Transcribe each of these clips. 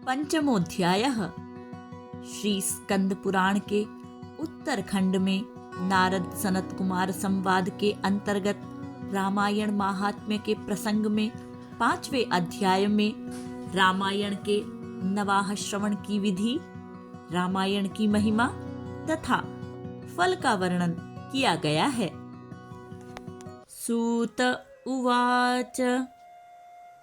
पंचमोध्यायः। श्री स्कंद पुराण के उत्तरखंड में नारद सनत कुमार संवाद के अंतर्गत रामायण महात्म्य के प्रसंग में 5वें अध्याय में रामायण के नवाह श्रवण की विधि, रामायण की महिमा तथा फल का वर्णन किया गया है। सूत उवाच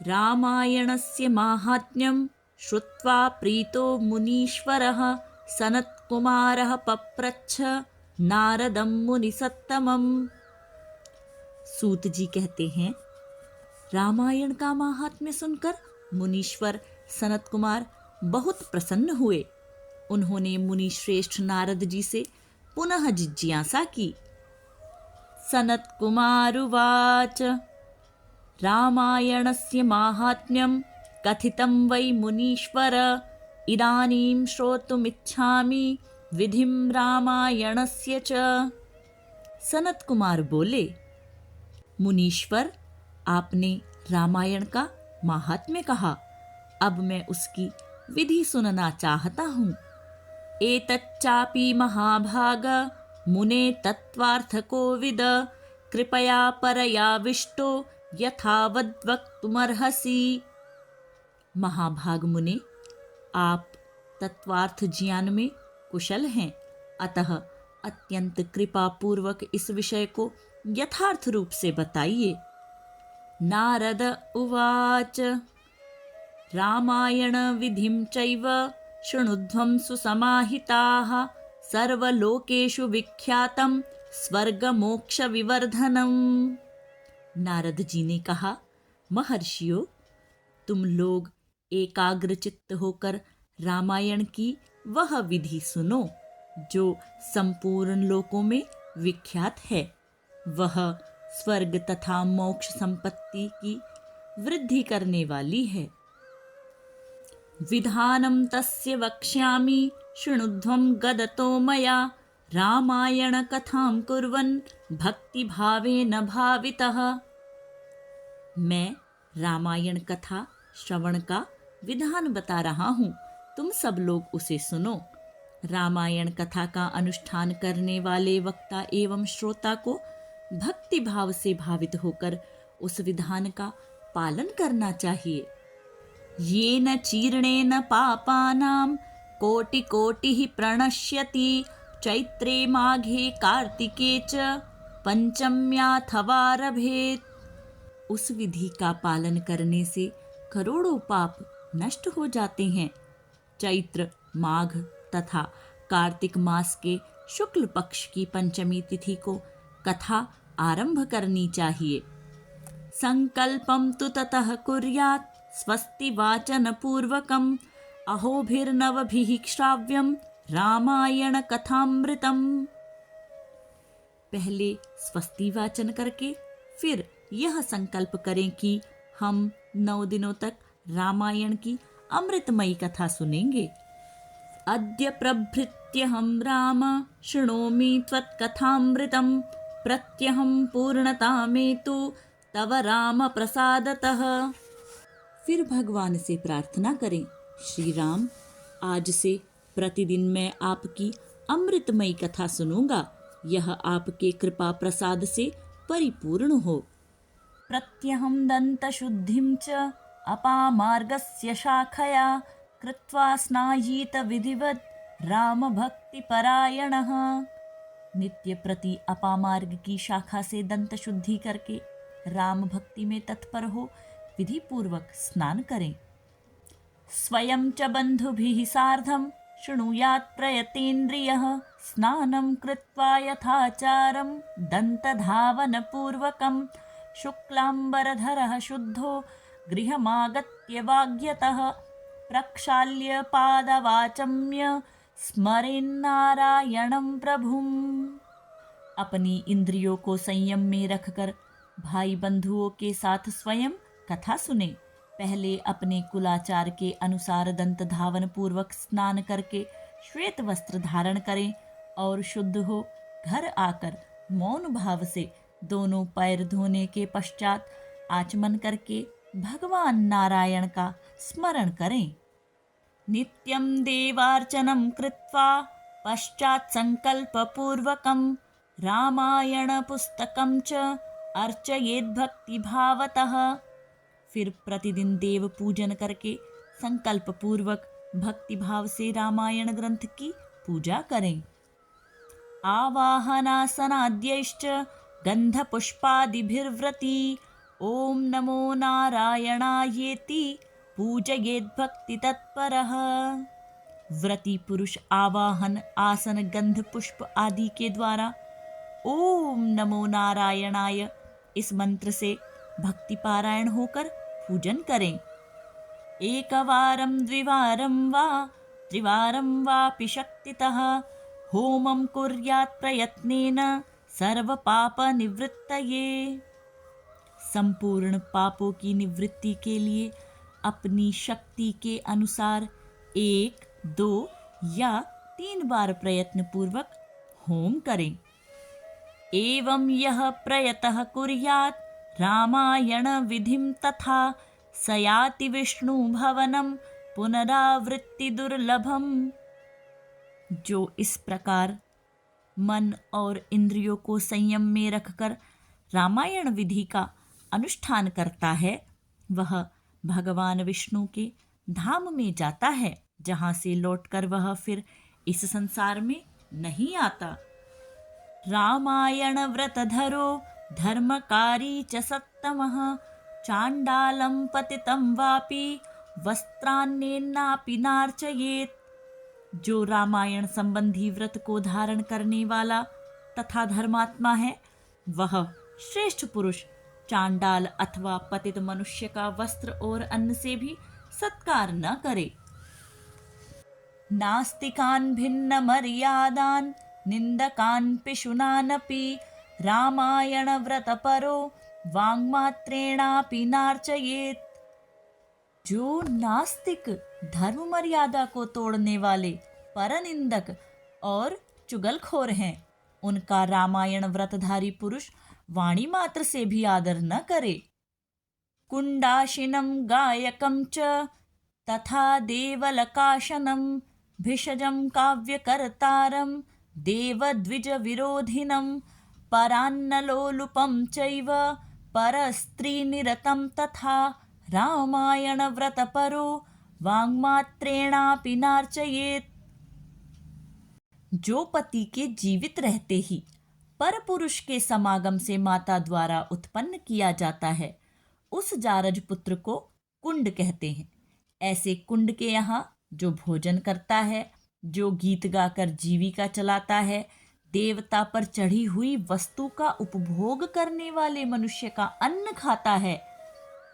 रामायणस्य माहात्म्यं श्रुत्वा प्रीतो मुनीश्वरः सनत्कुमारः पप्रच्छ नारदं मुनिसत्तमम्। सूत जी कहते हैं, रामायण का माहात्म्य सुनकर मुनीश्वर सनत कुमार बहुत प्रसन्न हुए। उन्होंने मुनि श्रेष्ठ नारद जी से पुनः जिज्ञासा की। सनत कुमार उवाच रामायणस्य माहात्म्यं कथितं वै मुनीश्वर इदानीं श्रोतुमिच्छामि विधिं रामायणस्य च। सनत कुमार बोले, मुनीश्वर, आपने रामायण का माहात्म्य कहा, अब मैं उसकी विधि सुनना चाहता हूँ। एतच्चापि महाभाग मुने तत्वार्थको विद कृपया परयाविष्टो यथावद् वक्तुमर्हसि। महाभाग मुने, आप तत्वार्थ ज्ञान में कुशल हैं, अतः अत्यंत कृपा पूर्वक इस विषय को यथार्थ रूप से बताइए। नारद उवाच रामायण विधिं चैव शृणुध्वं सुसमाहिताः सर्वलोकेषु विख्यातं स्वर्गमोक्ष विवर्धनम्। नारद जी ने कहा, महर्षियों, तुम लोग एकाग्रचित्त होकर रामायण की वह विधि सुनो जो संपूर्ण लोकों में विख्यात है। वह स्वर्ग तथा मोक्ष संपत्ति की वृद्धि करने वाली है। विधानं तस्य वक्ष्यामि शृणुध्वं गदतो मया रामायण कथां कुर्वन् भक्ति भावेन भावितः। मैं रामायण कथा श्रवण का विधान बता रहा हूँ, तुम सब लोग उसे सुनो। रामायण कथा का अनुष्ठान करने वाले वक्ता एवं श्रोता को भक्ति भाव से भावित होकर उस विधान का पालन करना चाहिए। येन चीर्णेन पापानां कोटि कोटिः प्रणश्यति चैत्रे माघे कार्तिके च पंचम्याथवारभेत। उस विधि का पालन करने से करोड़ों पाप नष्ट हो जाते हैं। चैत्र, माघ तथा कार्तिक मास के शुक्ल पक्ष की पंचमी तिथि को कथा आरंभ करनी चाहिए। संकल्पं तु ततः कुर्यात् स्वस्ति वाचन पूर्वकम् अहोभिर्नवभिः श्राव्यं रामायण कथामृतम्। पहले स्वस्ति वाचन करके फिर यह संकल्प करें कि हम 9 दिनों तक रामायण की अमृतमयी कथा सुनेंगे। अद्य प्रभृत्यहं राम शृणोमि त्वत्कथामृतं प्रत्यहं पूर्णतामेतु तव राम प्रसादतः। फिर भगवान से प्रार्थना करें, श्री राम, आज से प्रतिदिन मैं आपकी अमृतमयी कथा सुनूंगा। यह आपके कृपा प्रसाद से परिपूर्ण हो। प्रत्यहं दन्तशुद्धिं च अपामार्गस्य शाखया कृत्वा स्नायीत विधिवत् राम भक्ति परायणः। नित्य प्रति अपामार्ग की शाखा से दंत शुद्धि करके राम भक्ति में तत्पर हो विधि पूर्वक स्नान करें। स्वयं च बंधुभिः सार्धं शृणुयात् प्रयतेन्द्रियः स्नानं कृत्वा यथाचारं दन्तधावन पूर्वकं शुक्लांबरधरः शुद्धो गृहमागत्य वाग्यतः प्रक्षाल्य पादवाचम्य स्मरेन्नारायणं प्रभुम्। अपनी इंद्रियों को संयम में रखकर भाई बंधुओं के साथ स्वयं कथा सुने। पहले अपने कुलाचार के अनुसार दंत धावन पूर्वक स्नान करके श्वेत वस्त्र धारण करें और शुद्ध हो घर आकर मौन भाव से दोनों पैर धोने के पश्चात आचमन करके भगवान नारायण का स्मरण करें। नित्यं देवार्चनं कृत्वा पश्चात् संकल्पपूर्वकं रामायणपुस्तकं च अर्चयेत् भक्तिभावतः। फिर प्रतिदिन देव पूजन करके संकल्प पूर्वक भक्ति भाव से रामायण ग्रंथ की पूजा करें। आवाहनासनाद्यैश्च गंधपुष्पादिभिर्व्रती ओम नमो नारायणायेति पूजयेद्भक्ति तत्परः। व्रती पुरुष आवाहन, आसन, गंध, पुष्प आदि के द्वारा ओम नमो नारायणाय इस मंत्र से भक्ति पारायण होकर पूजन करें। एकवारं द्विवारं वा त्रिवारं वापि शक्तितः होमं कुर्यात् प्रयत्नेन सर्वपापनिवृत्तये। संपूर्ण पापों की निवृत्ति के लिए अपनी शक्ति के अनुसार 1, 2 या 3 बार प्रयत्न पूर्वक होम करें। एवं यह प्रयतः कुर्यात् रामायण विधिं तथा स याति विष्णु भवनं पुनरावृत्ति दुर्लभम। जो इस प्रकार मन और इंद्रियों को संयम में रखकर रामायण विधि का अनुष्ठान करता है, वह भगवान विष्णु के धाम में जाता है, जहाँ से लौटकर वह फिर इस संसार में नहीं आता। रामायण व्रतधरो धर्मकारी च सत्तमः चांडालं पतितं वापि वस्त्रान्नेनापि नार्चयेत्। जो रामायण संबंधी व्रत को धारण करने वाला तथा धर्मात्मा है, वह श्रेष्ठ पुरुष चांडाल अथवा पतित मनुष्य का वस्त्र और अन्न से भी सत्कार न करे। नास्तिकान् भिन्न मर्यादान् निंदकान् पिशुनानपि रामायण व्रत परो वांगमात्रेणापि नार्चयेत्। जो नास्तिक, धर्म मर्यादा को तोड़ने वाले, परनिंदक और चुगलखोर हैं, उनका रामायण व्रतधारी पुरुष वाणी मात्र से भी आदर न करे। कुंडाशिनं गायकं च तथा देवलकाशनं भिषजं काव्यकर्तारं देवद्विज विरोधिनं परान्नलोलुपं चैव परस्त्रीनिरतं तथा रामायण व्रतपरो वांगमात्रेणापि नार्चयेत्। जो पति के जीवित रहते ही पर पुरुष के समागम से माता द्वारा उत्पन्न किया जाता है, उस जारज पुत्र को कुंड कहते हैं। ऐसे कुंड के यहाँ जो भोजन करता है, जो गीत गाकर जीविका चलाता है, देवता पर चढ़ी हुई वस्तु का उपभोग करने वाले मनुष्य का अन्न खाता है,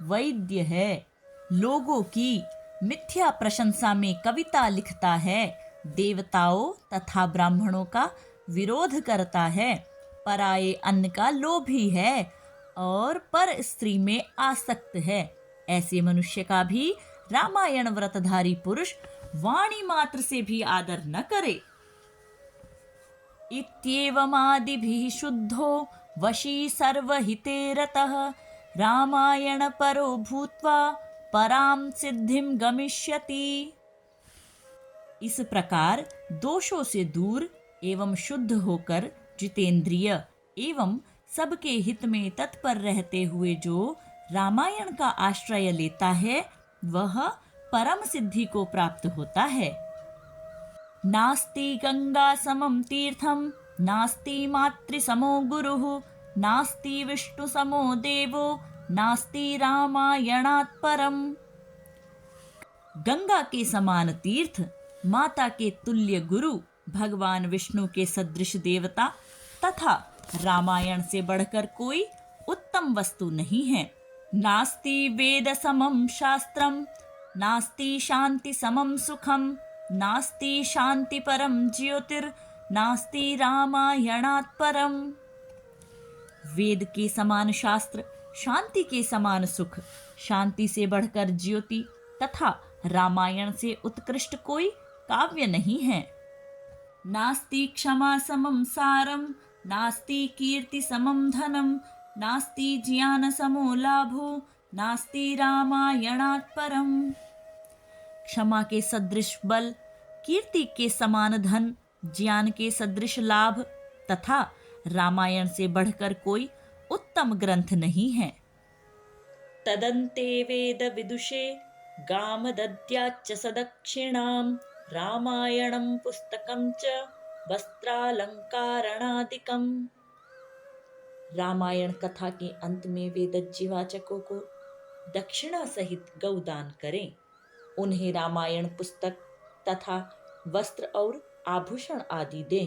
वैद्य है, लोगों की मिथ्या प्रशंसा में कविता लिखता है, देवताओं तथा ब्राह्मणों का विरोध करता है, पराये अन्न का लोभी है और पर स्त्री में आसक्त है, ऐसे मनुष्य का भी रामायण व्रतधारी पुरुष वाणी मात्र से भी आदर न करे। इत्येवमादिभिः शुद्धो वशी सर्वहिते रतः रामायण परो भूत्वा पराम सिद्धिम गमिष्यति। इस प्रकार दोषों से दूर एवं शुद्ध होकर जितेंद्रिय एवं सबके हित में तत्पर रहते हुए जो रामायण का आश्रय लेता है, वह परम सिद्धि को प्राप्त होता है। नास्ति गंगा समम तीर्थम नास्ति मातृ समो गुरुः नास्ति विष्णु समो देवो नास्ति रामायणात् परम। गंगा के समान तीर्थ, माता के तुल्य गुरु, भगवान विष्णु के सदृश देवता तथा रामायण से बढ़कर कोई उत्तम वस्तु नहीं है। नास्ति वेद समम शास्त्रम नास्ति शांति समम सुखम नास्ति शांति परम ज्योतिर नास्ति रामायणात् परम। वेद के समान शास्त्र, शांति के समान सुख, शांति से बढ़कर ज्योति तथा रामायण से उत्कृष्ट कोई काव्य नहीं है। नास्ति क्षमा समम सारम नास्ति कीर्ति समम धनम नास्ति ज्ञान समो लाभो नास्ति रामायणात् परम। क्षमा के सदृश बल, कीर्ति के समान धन, ज्ञान के सदृश लाभ तथा रामायण से बढ़कर कोई उत्तम ग्रंथ नहीं है। तदन्ते वेद विदुषे गामदद्याच्च सदक्षिणाम् रामायणं पुस्तकं च वस्त्रालंकारणादिकम्। रामायण कथा के अंत में वेदज्ञ वाचकों को दक्षिणा सहित गौदान करें। उन्हें रामायण पुस्तक तथा वस्त्र और आभूषण आदि दें।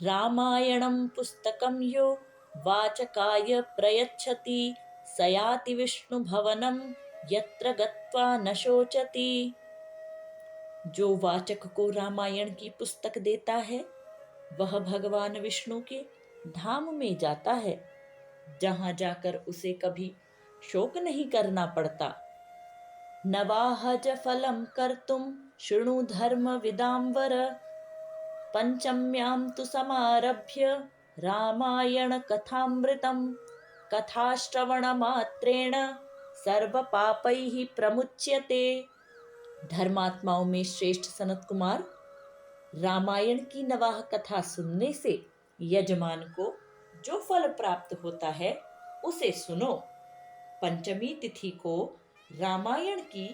रामायणं पुस्तकं यो वाचकाय प्रयच्छति स याति विष्णु भवनं यत्र गत्वा न शोचति। जो वाचक को रामायण की पुस्तक देता है वह भगवान विष्णु के धाम में जाता है, जहां जाकर उसे कभी शोक नहीं करना पड़ता। नवाहज फलं कर्तुं शृणु धर्म विदाम्बर पंचम्यां तु समारभ्य रामायण कथामृतं कथाश्रवण मात्रेण सर्व पापैः प्रमुच्यते। धर्मात्माओं में श्रेष्ठ सनत कुमार, रामायण की नवाह कथा सुनने से यजमान को जो फल प्राप्त होता है उसे सुनो। पंचमी तिथि को रामायण की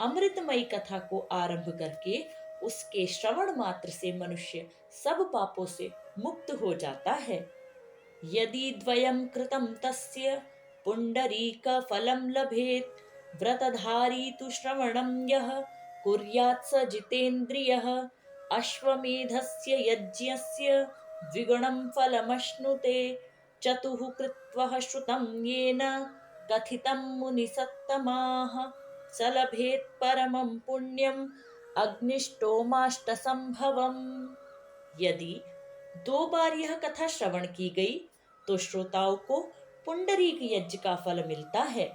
अमृतमयी कथा को आरंभ करके उसके श्रवण मात्र से मनुष्य सब पापों से मुक्त हो जाता है। यदि द्वयं कृतं तस्य पुंडरीक फलं लभेत व्रतधारी तु श्रवणं यः कुर्यात् स जितेन्द्रियः अश्वमेधस्य यज्ञस्य द्विगुणं फलमश्नुते चतुः कृत्वः श्रुतं येन कथितं मुनिसत्तमाः स लभेत् परमं पुण्यम् अग्निष्टोमाष्टसंभवम्। यदि 2 बार यह कथा श्रवण की गई तो श्रोताओं को पुंडरीक यज्ञ का फल मिलता है।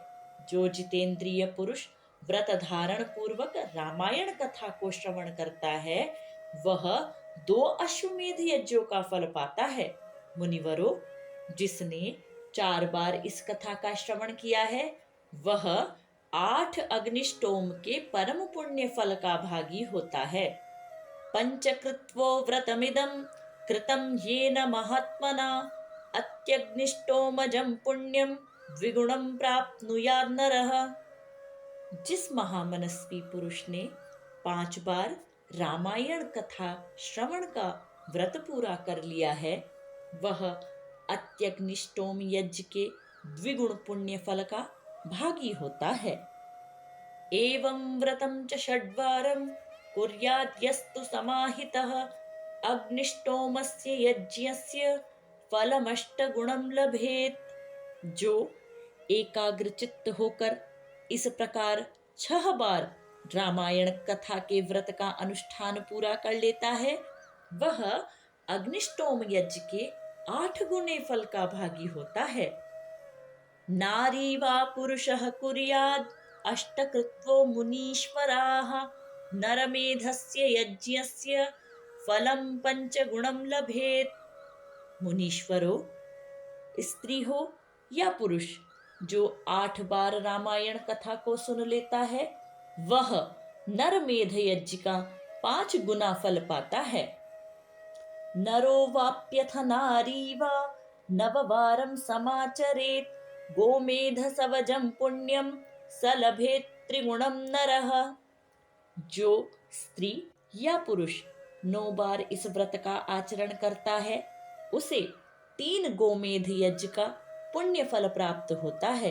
जो जितेंद्रिय पुरुष व्रत धारण पूर्वक रामायण कथा को श्रवण करता है वह 2 अश्वमेध यज्ञों का फल पाता है। मुनिवरों, जिसने 4 बार इस कथा का श्रवण किया है वह 8 अग्निष्टोम के परम पुण्य फल का भागी होता है। पंचकृत्वो व्रतमिदं कृतं येन महात्मना अत्यग्निष्टोमजं पुण्यं द्विगुणं प्राप्नुयात् नरः। जिस महामनस्वी पुरुष ने 5 बार रामायण कथा श्रवण का व्रत पूरा कर लिया है वह अत्यग्निष्टोम यज्ञ के द्विगुण पुण्य फल का भागी होता है। एवं व्रतं च 6 वारं कुर्याद् यस्तु समाहितः अग्निष्टोमस्य यज्ञस्य फलमष्टगुणं लभेत। जो एकाग्रचित्त होकर इस प्रकार 6 बार रामायण कथा के व्रत का अनुष्ठान पूरा कर लेता है वह अग्निष्टोम यज्ञ के 8 गुणे फल का भागी होता है। नारी वा पुरुषः कुर्याद् अष्टकृत्वो मुनीश्वराः नरमेधस्य यज्ञस्य फलं 5 गुणं लभेत। मुनीश्वरों, स्त्री हो या पुरुष, जो 8 बार रामायण कथा को सुन लेता है वह नरमेध यज्ञ का 5 गुना फल पाता है। नरो वाप्यथ नारी वा 9 वारं समाचरेत गोमेध सवजं पुण्यं स लभेत त्रिगुणं नरः। जो स्त्री या पुरुष 9 बार इस व्रत का आचरण करता है उसे 3 गोमेध यज्ञ का पुण्य फल प्राप्त होता है।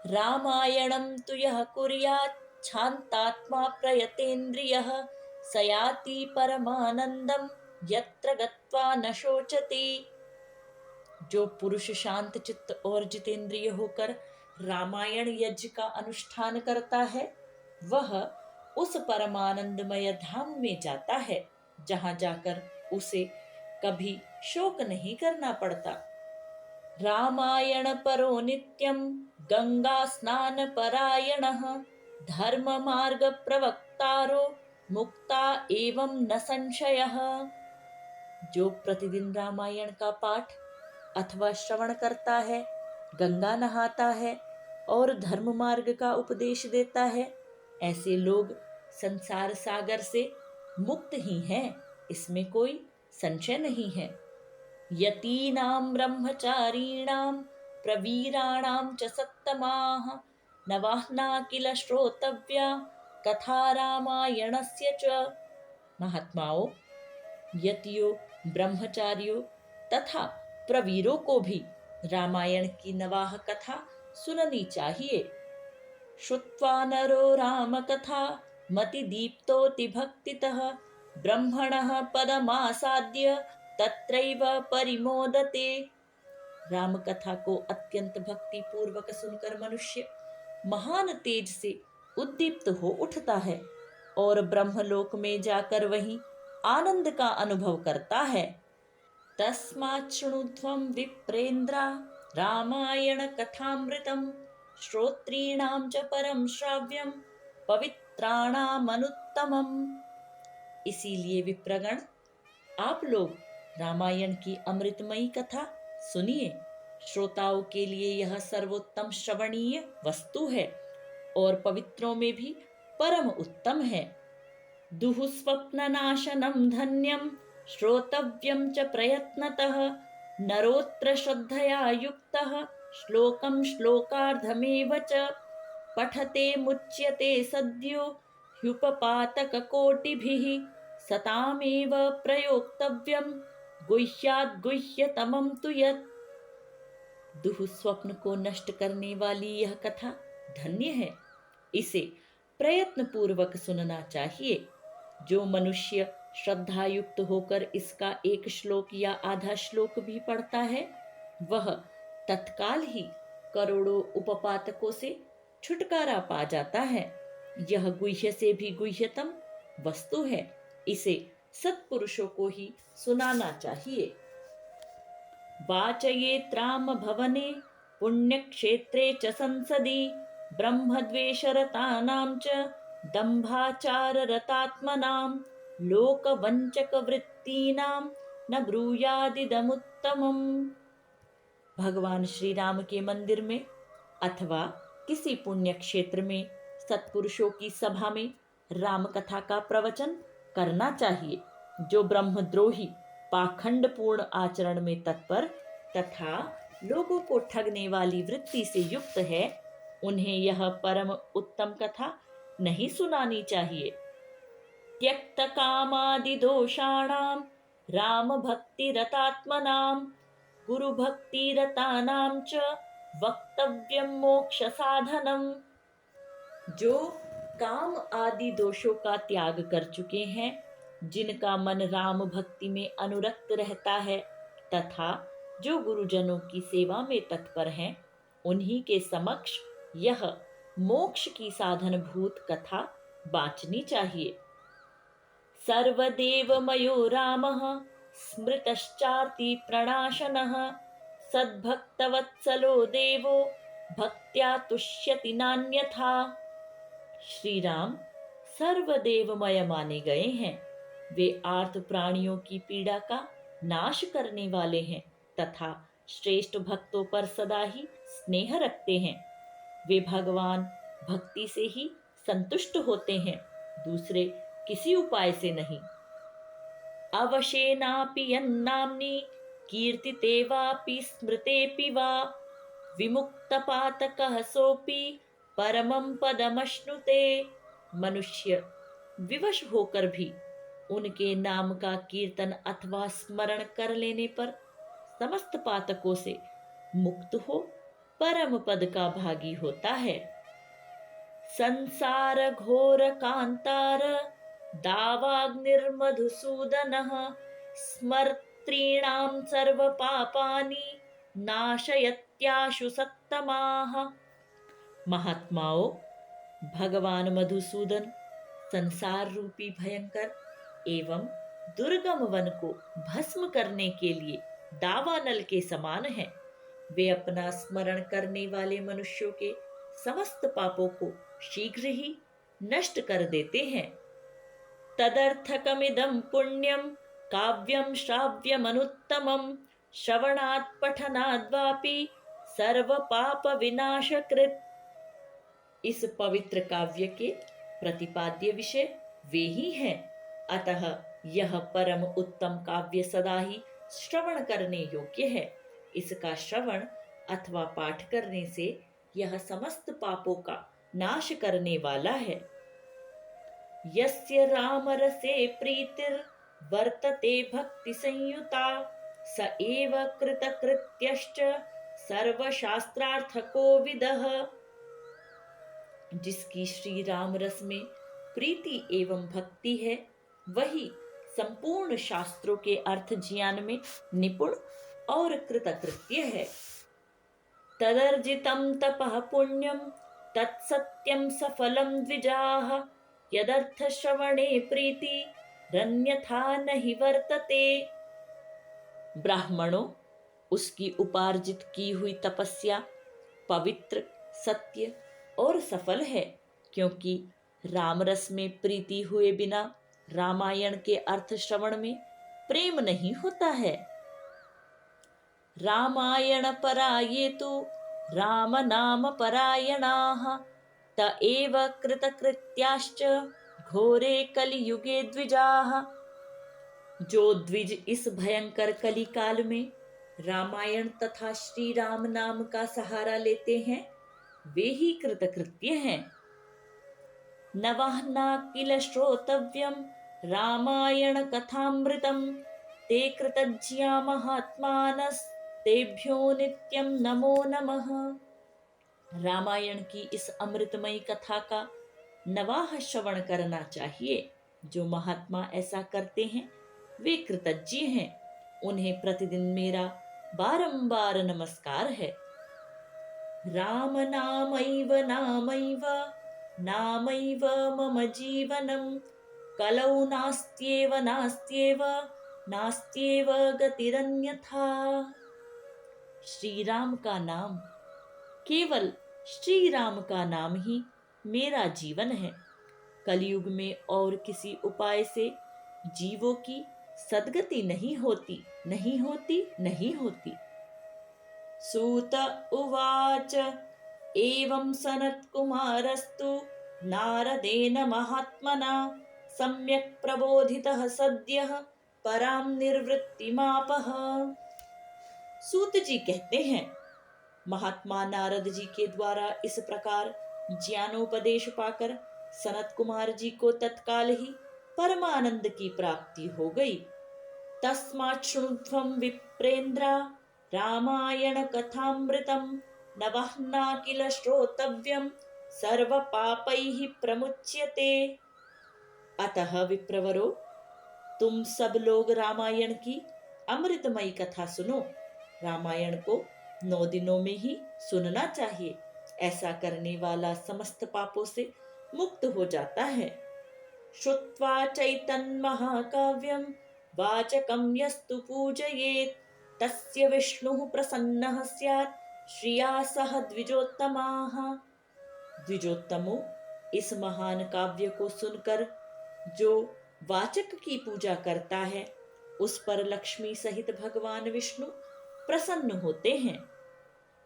रामायणं तु यः कुर्यात् क्षान्तात्मा प्रयतेन्द्रियः स याति परमानंदं यत्र गत्वा न शोचति। जो पुरुष शांत चित्त और जितेंद्रिय होकर रामायण यज्ञ का अनुष्ठान करता है वह उस परमानंदमय धाम में जाता है जहां जाकर उसे कभी शोक नहीं करना पड़ता। रामायण परो नित्यं गंगा स्नान परायणः धर्म मार्ग प्रवक्तारो मुक्ता एवं न संशयः। जो प्रतिदिन रामायण का पाठ अथवा श्रवण करता है, गंगा नहाता है और धर्म मार्ग का उपदेश देता है, ऐसे लोग संसार सागर से मुक्त ही हैं, इसमें कोई संशय नहीं है। यतीनां ब्रह्मचारीणां प्रवीराणां च सत्तमाः नवाह्ना किल श्रोतव्या कथा रामायणस्य च। महात्माओं, यतियों, ब्रह्मचारियों तथा प्रवीरों को भी रामायण की नवाह कथा सुननी चाहिए। श्रुत्वा नरो राम कथा मतिदीप्तोति भक्तितः ब्रह्मणः पदमासाद्य तत्रैव परिमोदते। राम कथा को अत्यंत भक्ति पूर्वक सुनकर मनुष्य महान तेज से उद्दीप्त हो उठता है और ब्रह्मलोक में जाकर वहीं आनंद का अनुभव करता है। तस्मात् शृणुध्वं विप्रेन्द्रा रामायण कथामृतम् श्रोत्रीणां च परम श्राव्यम पवित्राणामनुत्तमम्। इसीलिए विप्रगण, आप लोग रामायण की अमृतमयी कथा सुनिए। श्रोताओं के लिए यह सर्वोत्तम श्रवणीय वस्तु है और पवित्रों में भी परम उत्तम है। दुःस्वप्ननाशनं धन्यं श्रोतव्यं च प्रयत्नतः नरोत्र श्रद्धया युक्तः श्लोकं श्लोकार्धमेव च पठते मुच्यते सद्यो ह्युपपातककोटिभिः सतामेव प्रयोक्तव्यं गुह्याद् गुह्यतमं तु यत्। दुःस्वप्न को नष्ट करने वाली यह कथा धन्य है, इसे प्रयत्न पूर्वक सुनना चाहिए। जो मनुष्य श्रद्धा युक्त होकर इसका एक श्लोक या आधा श्लोक भी पढ़ता है, वह तत्काल ही करोड़ों उपपातकों से छुटकारा पा जाता है। यह गुह्य से भी गुह्यतम वस्तु है, इसे सत्पुरुषों को ही सुनाना चाहिए। वाचयेत् राम भवने पुण्यक्षेत्रे च संसदि ब्रह्मद्वेषरतानां च दम्भाचाररतात्मनां लोकवञ्चकवृत्तीनां न ब्रूयादिदमुत्तमम्। भगवान श्री राम के मंदिर में अथवा किसी पुण्य क्षेत्र में सत्पुरुषों की सभा में राम कथा का प्रवचन करना चाहिए। जो ब्रह्मद्रोही पाखंडपूर्ण आचरण में तत्पर तथा लोगों को ठगने वाली वृत्ति से युक्त है, उन्हें यह परम उत्तम कथा नहीं सुनानी चाहिए। त्यक्त कामादि दोषाणां राम भक्ति रतात्मनां गुरु भक्ति रतानां च वक्तव्यं मोक्ष साधनम। जो काम आदि दोषों का त्याग कर चुके हैं, जिनका मन राम भक्ति में अनुरक्त रहता है तथा जो गुरुजनों की सेवा में तत्पर हैं, उन्हीं के समक्ष यह मोक्ष की साधन भूत कथा बांचनी चाहिए। सर्वदेवमयो रामः स्मृतश्चार्ति प्रणाशनः सद्भक्तवत्सलो देवो भक्त्या तुष्यति नान्यथा। श्री राम सर्वदेवमय माने गए हैं। वे आर्त प्राणियों की पीड़ा का नाश करने वाले हैं तथा श्रेष्ठ भक्तों पर सदा ही स्नेह रखते हैं। वे भगवान भक्ति से ही संतुष्ट होते हैं, दूसरे किसी उपाय से नहीं। अवशेनापि यन्नाम्नि कीर्तिते वापि स्मृतेऽपि वा विमुक्तपातकः सोऽपि परमं पदमश्नुते। मनुष्य विवश होकर भी उनके नाम का कीर्तन अथवा स्मरण कर लेने पर समस्त पातकों से मुक्त हो परम पद का भागी होता है। संसार घोर कांतार दावाग्निर्मधुसूदनः स्मर्त्रीणां सर्व पापानि नाशयत्याशु सत्तमाः। महात्माओं, भगवान मधुसूदन संसार रूपी भयंकर एवं दुर्गम वन को भस्म करने के लिए दावानल के समान है। वे अपना स्मरण करने वाले मनुष्यों के समस्त पापों को शीघ्र ही नष्ट कर देते हैं। तदर्थकमिदं पुण्यं काव्यं श्राव्यमनुत्तमं श्रवणात् पठनाद्वापि सर्व पाप विनाशकृत। इस पवित्र काव्य के प्रतिपाद्य विषय वे ही हैं। अतः यह परम उत्तम काव्य सदा ही श्रवण करने योग्य है। इसका श्रवण अथवा पाठ करने से यह समस्त पापों का नाश करने वाला है। यस्य रामरसे प्रीतिर वर्तते भक्ति संयुता स एव कृतकृत्यश्च सर्वशास्त्रार्थको विदः। जिसकी श्री राम रस में प्रीति एवं भक्ति है, वही संपूर्ण शास्त्रों के अर्थ ज्ञान में निपुण और कृतकृत्य है। तदर्जितं तपः पुण्यं तत्सत्यं सफलं द्विजाः यदर्थ श्रवणे प्रीति रन्यथा नहीं वर्तते। ब्राह्मणों, उसकी उपार्जित की हुई तपस्या पवित्र, सत्य और सफल है, क्योंकि रामरस में प्रीति हुए बिना रामायण के अर्थ श्रवण में प्रेम नहीं होता है। रामायण पराये तु राम नाम परायणाः त एव कृतकृत्याश्च घोरे कलियुगे द्विजाः। जो द्विज इस भयंकर कली काल में रामायण तथा श्री राम नाम का सहारा लेते हैं, वे ही कृतकृत्य हैं। नवह्ना किल श्रोतव्यं रामायण कथामृतं ते कृतज्ञा महात्मानस्तेभ्यो नित्यं नमो नमः। रामायण की इस अमृतमयी कथा का नवाह श्रवण करना चाहिए। जो महात्मा ऐसा करते हैं वे कृतज्ञ हैं, उन्हें प्रतिदिन मेरा बारंबार नमस्कार है। राम नामैव नामैव नामैव मम जीवनं कलौ नास्त्येव नास्त्येव नास्त्येव गतिरन्यथा। श्री राम का नाम, केवल श्री राम का नाम ही मेरा जीवन है। कलयुग में और किसी उपाय से जीवों की सद्गति नहीं होती, नहीं होती, नहीं होती। सूत उवाच एवं सनत्कुमारस्तु नारदेन महात्मना सम्यक् प्रबोधितः सद्यः परां निर्वृत्तिमापः। सूत जी कहते हैं, महात्मा नारद जी के द्वारा इस प्रकार ज्ञानोपदेश पाकर सनत कुमार जी को तत्काल ही परमानंद की प्राप्ति हो गई। तस्मात् शृण्वं विप्रेन्द्रा रामायण कथामृतं नवह्ना किल श्रोतव्यं सर्व पापैः प्रमुच्यते। अतः विप्रवरो, तुम सब लोग रामायण की अमृतमयी कथा सुनो। रामायण को 9 दिनों में ही सुनना चाहिए। ऐसा करने वाला समस्त पापों से मुक्त हो जाता है। श्रुत्वा चैतन्महाकाव्यं वाचकं यस्तु पूजयेत् तस्य विष्णुः प्रसन्नः स्यात् श्रिया सह द्विजोत्तमाः। द्विजोत्तमों, इस महान काव्य को सुनकर जो वाचक की पूजा करता है, उस पर लक्ष्मी सहित भगवान विष्णु प्रसन्न होते हैं।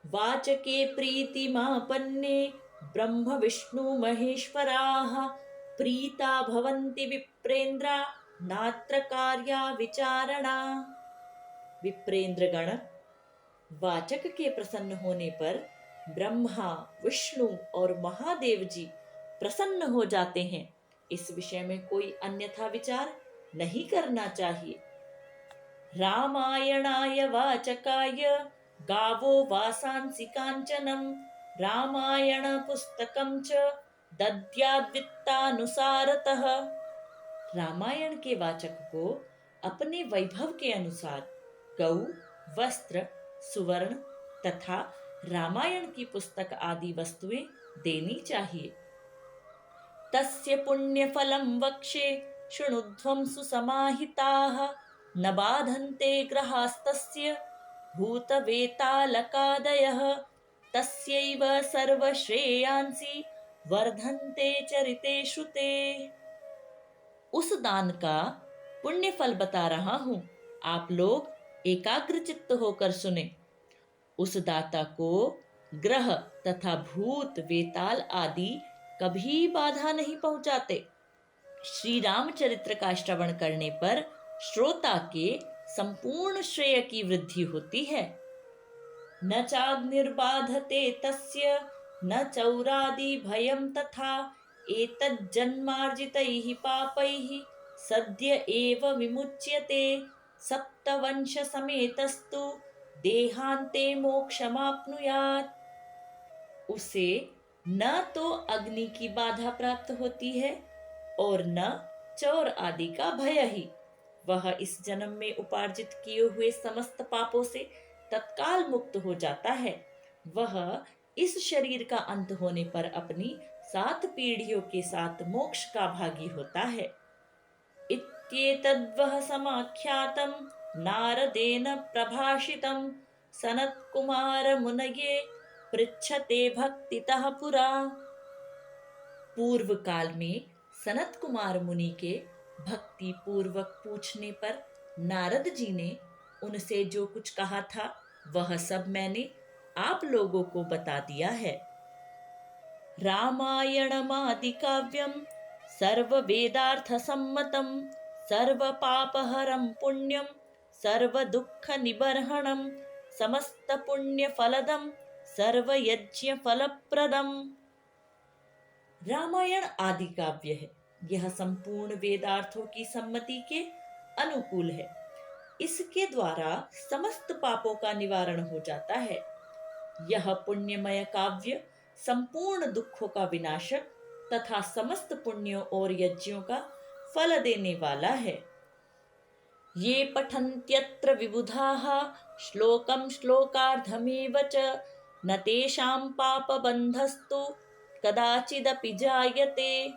वाचके प्रीतिमापन्ने ब्रह्म विष्णु महेश्वराः प्रीता भवन्ति विप्रेन्द्रा नात्र कार्या विचारणा। विप्रेंद्र गण वाचक के प्रसन्न होने पर ब्रह्मा, विष्णु और महादेव जी प्रसन्न हो जाते हैं। इस विषय में कोई अन्यथा विचार नहीं करना चाहिए। रामायणाय वाचकाय गावो वासांसि कांचनम रामायण पुस्तकं च दद्याद्वित्तानुसारतः। रामायण के वाचक को अपने वैभव के अनुसार गौ, वस्त्र, सुवर्ण तथा रामायण की पुस्तक आदि वस्तुएं देनी चाहिए। तस्य पुण्य फलं वक्षे शृणुध्वं सुसमाहिताः न बाधन्ते ग्रहास्तस्य भूतवेतालकादयः तस्यैव सर्वश्रेयांसि वर्धन्ते चरिते श्रुते। उस दान का पुण्य फल बता रहा हूं, आप लोग एकाग्र चित्त होकर सुने। उस दाता को ग्रह तथा भूत वेताल आदि कभी बाधा नहीं पहुंचाते। श्री रामचरित्र का श्रवण करने पर श्रोता के संपूर्ण श्रेय की वृद्धि होती है। न चाग्निर्बाधते तस्य न चौरादि भयं तथा एतज्जन्मार्जितैः पापैः सद्य एव विमुच्यते सप्तवंश समेतस्तु देहान्ते मोक्षमाप्नुयात्। उसे न तो अग्नि की बाधा प्राप्त होती है और न चोर आदि का भय ही। वह इस जन्म में उपार्जित किए हुए समस्त पापों से तत्काल मुक्त हो जाता है। वह इस शरीर का अंत होने पर अपनी 7 पीढ़ियों के साथ मोक्ष का भागी होता है। इत्येतद्वः समाख्यातं नारदेन प्रभाषितं सनत्कुमार मुनये पृच्छते भक्तितः पुरा। पूर्व काल में सनत कुमार मुनि के भक्ति पूर्वक पूछने पर नारद जी ने उनसे जो कुछ कहा था वह सब मैंने आप लोगों को बता दिया है। रामायणमादि काव्यम सर्व वेदार्थ सम्मतम सर्व पापहरम पुण्यम सर्व दुख निबर्हणम समस्त पुण्य फलदम सर्व यज्ञ फलप्रदम। रामायण आदि काव्य है। यह संपूर्ण वेदार्थों की सम्मति के अनुकूल है। इसके द्वारा समस्त पापों का निवारण हो जाता है। यह पुण्यमय काव्य संपूर्ण दुखों का विनाशक तथा समस्त पुण्यों और यज्ञों का फल देने वाला है। ये पठन्त्यत्र विबुधाः श्लोकं श्लोकार्धमेव च न तेषां पापबन्धस्तु कदाचिदपि जायते।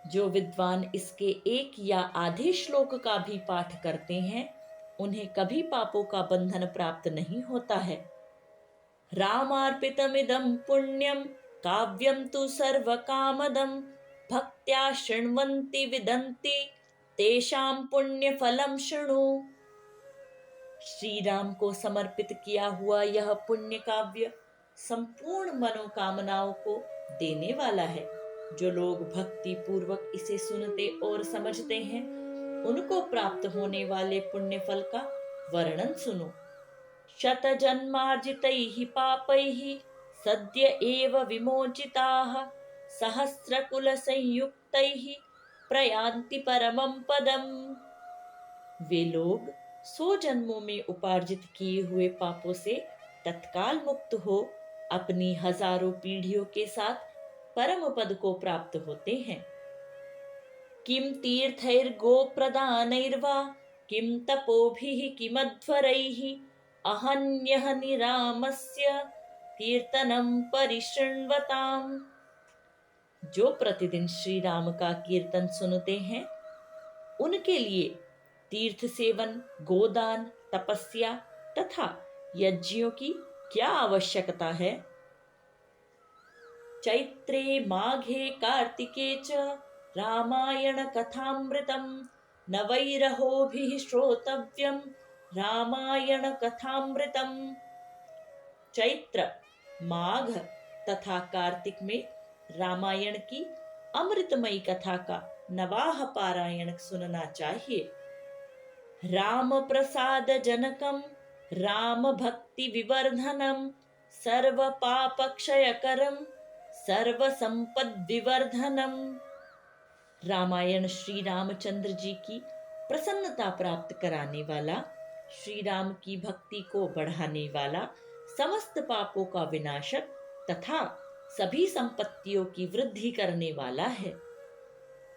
जो विद्वान इसके एक या आधे श्लोक का भी पाठ करते हैं उन्हें कभी पापों का बंधन प्राप्त नहीं होता है। रामार्पितमिदं पुण्यं काव्यं तु सर्वकामदं भक्त्या शृण्वन्ति विदन्ति तेषां पुण्यफलं शृणु। श्री राम को समर्पित किया हुआ यह पुण्य काव्य संपूर्ण मनोकामनाओं को देने वाला है। जो लोग भक्ति पूर्वक इसे सुनते और समझते हैं उनको प्राप्त होने वाले पुण्य फल का वर्णन सुनो। शतजन्मार्जितैः पापैः सद्य एव विमोचिताः सहस्रकुल संयुक्तैः प्रयान्ति परमं पदम्। वे लोग 100 जन्मों में उपार्जित किए हुए पापों से तत्काल मुक्त हो अपनी हजारों पीढ़ियों के साथ परम पद को प्राप्त होते हैं। किम तीर्थैर्गोप्रदानैर्वा किम तपोभिः किमध्वरैः अहन्यः निरामस्य कीर्तनं परिशृण्वताम्। जो प्रतिदिन श्री राम का कीर्तन सुनते हैं उनके लिए तीर्थ सेवन, गोदान, तपस्या तथा यज्ञों की क्या आवश्यकता है। चैत्रे माघे कार्तिके च रामायण कथामृतम न वैरहोभिः श्रोतव्यम रामायण कथामृतम। चैत्र, माघ तथा कार्तिक में रामायण की अमृतमयी कथा का नवाह पारायण सुनना चाहिए। राम प्रसाद जनकम राम भक्ति विवर्धनम सर्व पाप क्षयकरम सर्व संपद विवर्धनम। रामायण श्री रामचंद्र जी की प्रसन्नता प्राप्त कराने वाला, श्री राम की भक्ति को बढ़ाने वाला, समस्त पापों का विनाशक तथा सभी संपत्तियों की वृद्धि करने वाला है।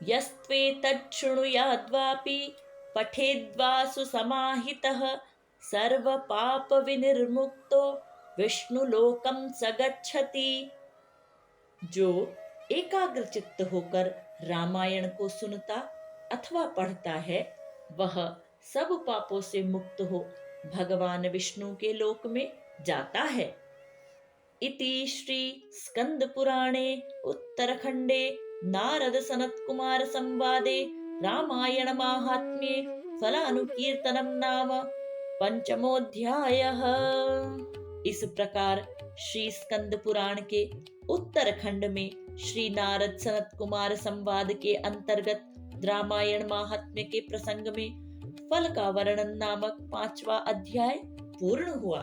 यस्त्वेतत् शृणुयाद्वापि पठेद्वा सुसमाहितः सर्व पाप विनिर्मुक्तो विष्णुलोकं स गच्छति। जो एकाग्र चित्त होकर रामायण को सुनता अथवा पढ़ता है वह सब पापों से मुक्त हो भगवान विष्णु के लोक में जाता है। इति श्री स्कंद पुराणे उत्तरखंडे नारद सनत कुमार संवादे रामायण माहात्म्ये फलानुकीर्तनं नाम 5मोऽध्यायः। इस प्रकार श्री स्कंद पुराण के उत्तरखंड में श्री नारद सनत कुमार संवाद के अंतर्गत रामायण महात्म्य के प्रसंग में फल का वर्णन नामक 5वां अध्याय पूर्ण हुआ।